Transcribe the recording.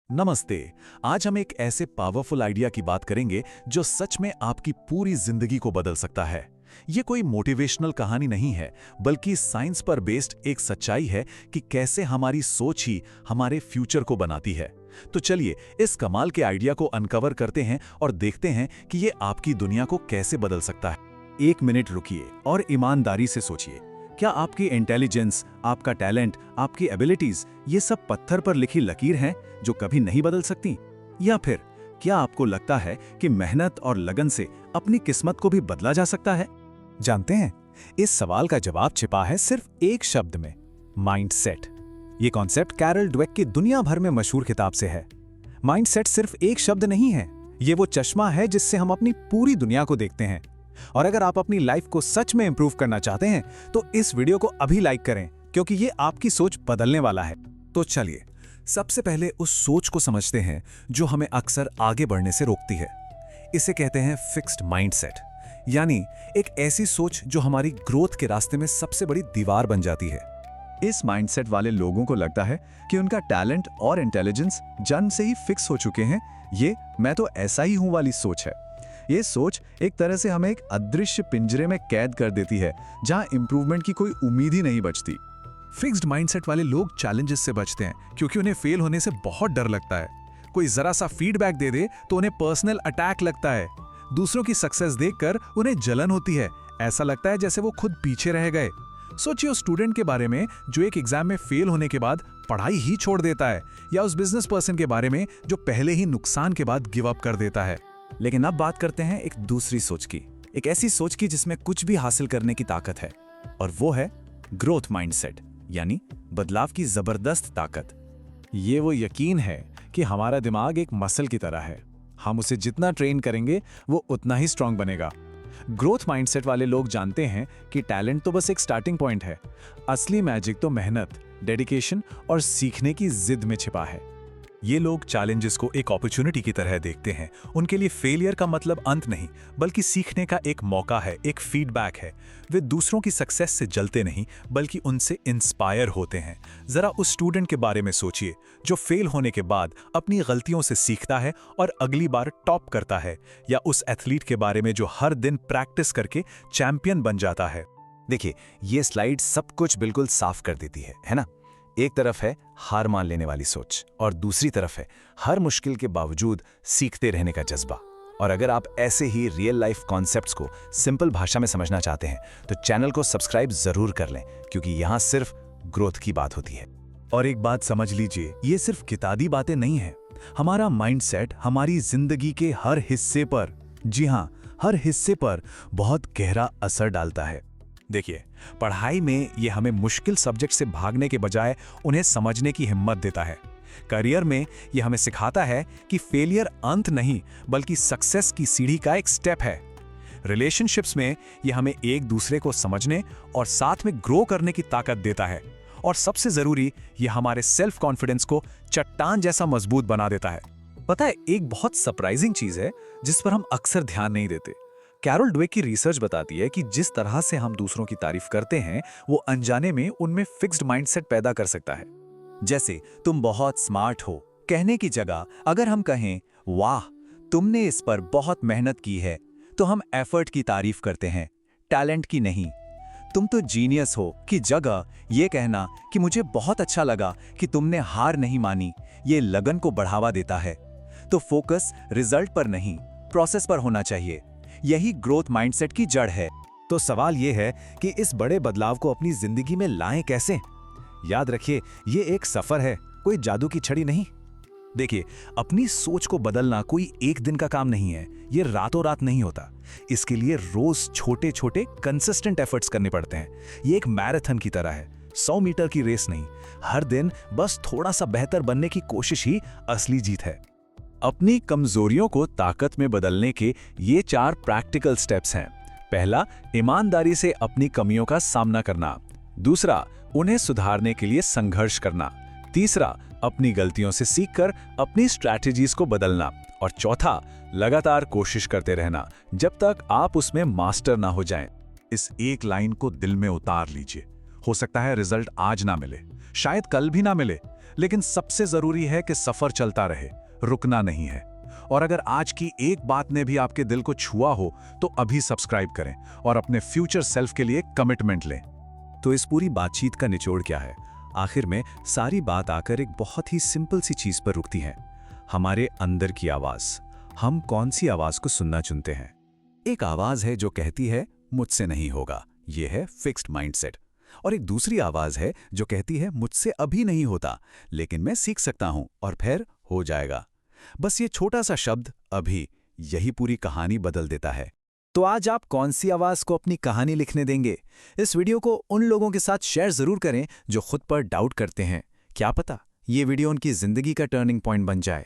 नमस्ते। आज हम एक ऐसे पावरफुल आइडिया की बात करेंगे जो सच में आपकी पूरी जिंदगी को बदल सकता है। ये कोई मोटिवेशनल कहानी नहीं है, बल्कि साइंस पर बेस्ड एक सच्चाई है कि कैसे हमारी सोच ही हमारे फ्यूचर को बनाती है। तो चलिए इस कमाल के आइडिया को अनकवर करते हैं और देखते हैं कि ये आपकी दुनिया को कैसे बदल सकता है। एक मिनट रुकिए और ईमानदारी से सोचिए, क्या आपकी इंटेलिजेंस, आपका टैलेंट, आपकी एबिलिटीज ये सब पत्थर पर लिखी लकीर हैं जो कभी नहीं बदल सकती? या फिर क्या आपको लगता है कि मेहनत और लगन से अपनी किस्मत को भी बदला जा सकता है? जानते हैं, इस सवाल का जवाब छिपा है सिर्फ एक शब्द में, माइंडसेट। ये कॉन्सेप्ट कैरल ड्वेक की दुनिया भर में मशहूर किताब से है। माइंडसेट सिर्फ एक शब्द नहीं है, ये वो चश्मा है जिससे हम अपनी पूरी दुनिया को देखते हैं। और अगर आप अपनी लाइफ को सच में इंप्रूव करना चाहते हैं तो इस वीडियो को अभी लाइक करें, क्योंकि ये आपकी सोच बदलने वाला है। तो चलिए सबसे पहले उस सोच को समझते हैं जो हमें अक्सर आगे बढ़ने से रोकती है। इसे कहते हैं फिक्स्ड माइंडसेट, यानी एक ऐसी सोच जो हमारी ग्रोथ के रास्ते में सबसे बड़ी दीवार बन जाती है। इस माइंडसेट वाले लोगों को लगता है कि उनका टैलेंट और इंटेलिजेंस जन्म से ही फिक्स हो चुके हैं। ये मैं तो ऐसा ही हूं वाली सोच है। ये सोच एक तरह से हमें एक अदृश्य पिंजरे में कैद कर देती है, जहां इंप्रूवमेंट की कोई उम्मीद ही नहीं बचती। फिक्स्ड माइंडसेट वाले लोग चैलेंजेस से बचते हैं क्योंकि उन्हें फेल होने से बहुत डर लगता है। कोई जरा सा फीडबैक दे दे तो उन्हें पर्सनल अटैक लगता है। दूसरों की सक्सेस देखकर उन्हें जलन होती है, ऐसा लगता है जैसे वो खुद पीछे रह गए। सोचिए उस स्टूडेंट के बारे में जो एक एग्जाम में फेल होने के बाद पढ़ाई ही छोड़ देता है, या उस बिजनेस पर्सन के बारे में जो पहले ही नुकसान के बाद गिव अप कर देता है। लेकिन अब बात करते हैं एक दूसरी सोच की, एक ऐसी सोच की जिसमें कुछ भी हासिल करने की ताकत है, और वो है ग्रोथ माइंडसेट, यानी बदलाव की जबरदस्त ताकत। ये वो यकीन है कि हमारा दिमाग एक मसल की तरह है, हम उसे जितना ट्रेन करेंगे वो उतना ही स्ट्रांग बनेगा। ग्रोथ माइंडसेट वाले लोग जानते हैं कि टैलेंट तो बस एक स्टार्टिंग पॉइंट है, असली मैजिक तो मेहनत, डेडिकेशन और सीखने की जिद में छिपा है। ये लोग चैलेंजेस को एक अपॉर्चुनिटी की तरह देखते हैं। उनके लिए फेलियर का मतलब अंत नहीं, बल्कि सीखने का एक मौका है, एक फीडबैक है। वे दूसरों की सक्सेस से जलते नहीं, बल्कि उनसे इंस्पायर होते हैं। जरा उस स्टूडेंट के बारे में सोचिए जो फेल होने के बाद अपनी गलतियों से सीखता है और अगली बार टॉप करता है, या उस एथलीट के बारे में जो हर दिन प्रैक्टिस करके चैंपियन बन जाता है। देखिए, ये स्लाइड सब कुछ बिल्कुल साफ कर देती है ना? एक तरफ है हार मान लेने वाली सोच, और दूसरी तरफ है हर मुश्किल के बावजूद सीखते रहने का जज्बा। और अगर आप ऐसे ही रियल लाइफ कॉन्सेप्ट्स को सिंपल भाषा में समझना चाहते हैं तो चैनल को सब्सक्राइब जरूर कर लें, क्योंकि यहाँ सिर्फ ग्रोथ की बात होती है। और एक बात समझ लीजिए, ये सिर्फ किताबी बातें नहीं है। हमारा माइंडसेट हमारी जिंदगी के हर हिस्से पर, जी हाँ, हर हिस्से पर बहुत गहरा असर डालता है। देखिए, पढ़ाई में ये हमें मुश्किल सब्जेक्ट से भागने के बजाय उन्हें समझने की हिम्मत देता है। करियर में ये हमें सिखाता है कि फेलियर अंत नहीं, बल्कि सक्सेस की सीढ़ी का एक स्टेप है। रिलेशनशिप्स में ये हमें एक दूसरे को समझने और साथ में ग्रो करने की ताकत देता है। और सबसे जरूरी, ये हमारे सेल्फ कॉन्फिडेंस को चट्टान जैसा मजबूत बना देता है। पता है, एक बहुत सरप्राइजिंग चीज है जिस पर हम अक्सर ध्यान नहीं देते। कैरल ड्वेक की रिसर्च बताती है कि जिस तरह से हम दूसरों की तारीफ करते हैं, वो अनजाने में उनमें फिक्स्ड माइंडसेट पैदा कर सकता है। जैसे तुम बहुत स्मार्ट हो कहने की जगह अगर हम कहें वाह तुमने इस पर बहुत मेहनत की है, तो हम एफर्ट की तारीफ करते हैं, टैलेंट की नहीं। तुम तो जीनियस हो की जगह ये कहना कि मुझे बहुत अच्छा लगा कि तुमने हार नहीं मानी, ये लगन को बढ़ावा देता है। तो फोकस रिजल्ट पर नहीं, प्रोसेस पर होना चाहिए। यही ग्रोथ माइंडसेट की जड़ है। तो सवाल यह है कि इस बड़े बदलाव को अपनी जिंदगी में लाएं कैसे? याद रखिए, ये एक सफर है, कोई जादू की छड़ी नहीं। देखिए, अपनी सोच को बदलना कोई एक दिन का काम नहीं है, ये रातों रात नहीं होता। इसके लिए रोज छोटे छोटे कंसिस्टेंट एफर्ट्स करने पड़ते हैं। ये एक मैराथन की तरह है, 100 मीटर की रेस नहीं। हर दिन बस थोड़ा सा बेहतर बनने की कोशिश ही असली जीत है। अपनी कमजोरियों को ताकत में बदलने के ये 4 प्रैक्टिकल स्टेप्स हैं। पहला, ईमानदारी से अपनी कमियों का सामना करना। दूसरा, उन्हें सुधारने के लिए संघर्ष करना। तीसरा, अपनी गलतियों से सीखकर अपनी स्ट्रैटेजीज को बदलना। और चौथा, लगातार कोशिश करते रहना जब तक आप उसमें मास्टर ना हो जाएं। इस एक लाइन को दिल में उतार लीजिए। हो सकता है रिजल्ट आज ना मिले, शायद कल भी ना मिले, लेकिन सबसे जरूरी है कि सफर चलता रहे, रुकना नहीं है। और अगर आज की एक बात ने भी आपके दिल को छुआ हो तो अभी सब्सक्राइब करें और अपने फ्यूचर सेल्फ के लिए कमिटमेंट लें। तो इस पूरी बातचीत का निचोड़ क्या है? आखिर में सारी बात आकर एक बहुत ही सिंपल सी चीज पर रुकती है, हमारे अंदर की आवाज। हम कौन सी आवाज को सुनना चुनते हैं? एक आवाज है जो कहती है मुझसे नहीं होगा, यह है फिक्स्ड माइंडसेट। और एक दूसरी आवाज है जो कहती है मुझसे अभी नहीं होता, लेकिन मैं सीख सकता हूं और फिर हो जाएगा। बस ये छोटा सा शब्द अभी, यही पूरी कहानी बदल देता है। तो आज आप कौन सी आवाज को अपनी कहानी लिखने देंगे? इस वीडियो को उन लोगों के साथ शेयर जरूर करें जो खुद पर डाउट करते हैं। क्या पता ये वीडियो उनकी जिंदगी का टर्निंग पॉइंट बन जाए।